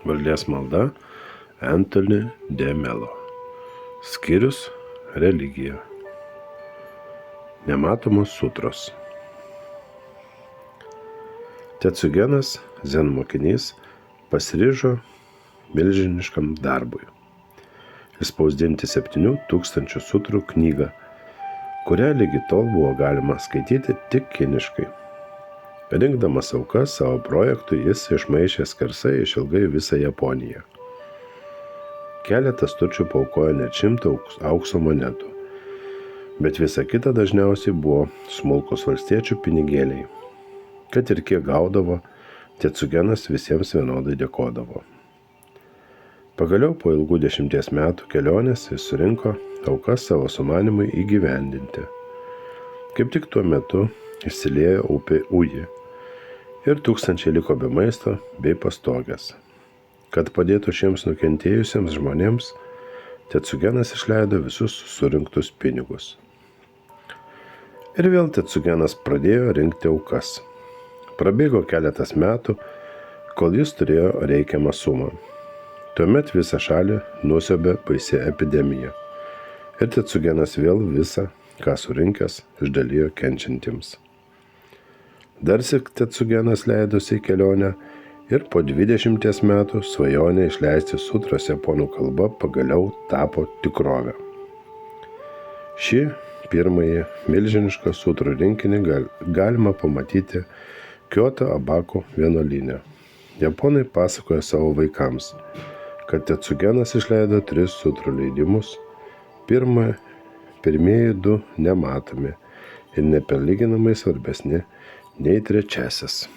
Valdės malda Anthony de Mello. Skyrius religija. Nematomos sutros. Tetsugenas, zen mokinys, pasiryžo milžiniškam darbui – išspausdinti 7000 sutrų knygą, kurią lygi tol buvo galima skaityti tik kiniškai. Rinkdamas aukas savo projektui, jis išmaišė skersai išilgai visą Japoniją. Keletas tučių paaukojo net 100 aukso monetų, bet visa kita dažniausiai buvo smulkus valstiečių pinigėliai. Kad ir kiek gaudavo, Tetsugenas visiems vienodai dėkodavo. Pagaliau po ilgų 10 metų kelionės jis surinko aukas savo sumanimui įgyvendinti. Kaip tik tuo metu išsiliejo upė Uji ir tūkstančiai liko be maisto bei pastogės. Kad padėtų šiems nukentėjusiems žmonėms, Tetsugenas išleido visus surinktus pinigus. Ir vėl Tetsugenas pradėjo rinkti aukas. Prabėgo keletas metų, kol jis turėjo reikiamą sumą. Tuomet visą šalį nusiaubė baisi epidemija. Ir Tetsugenas vėl visą, ką surinkęs, išdalijo kenčiantiems. Darsik Tetsugenas leidosi į kelionę ir po 20 metų svajonė išleisti sutras japonų kalba pagaliau tapo tikrove. Šį pirmąjį milžinišką sutrų rinkinį galima pamatyti Kioto Abako vienuolyne. Japonai pasakoja savo vaikams, kad Tetsugenas išleido 3 sutrų leidimus. Pirmieji 2 nematomi ir neperlyginamai svarbesni nei 3.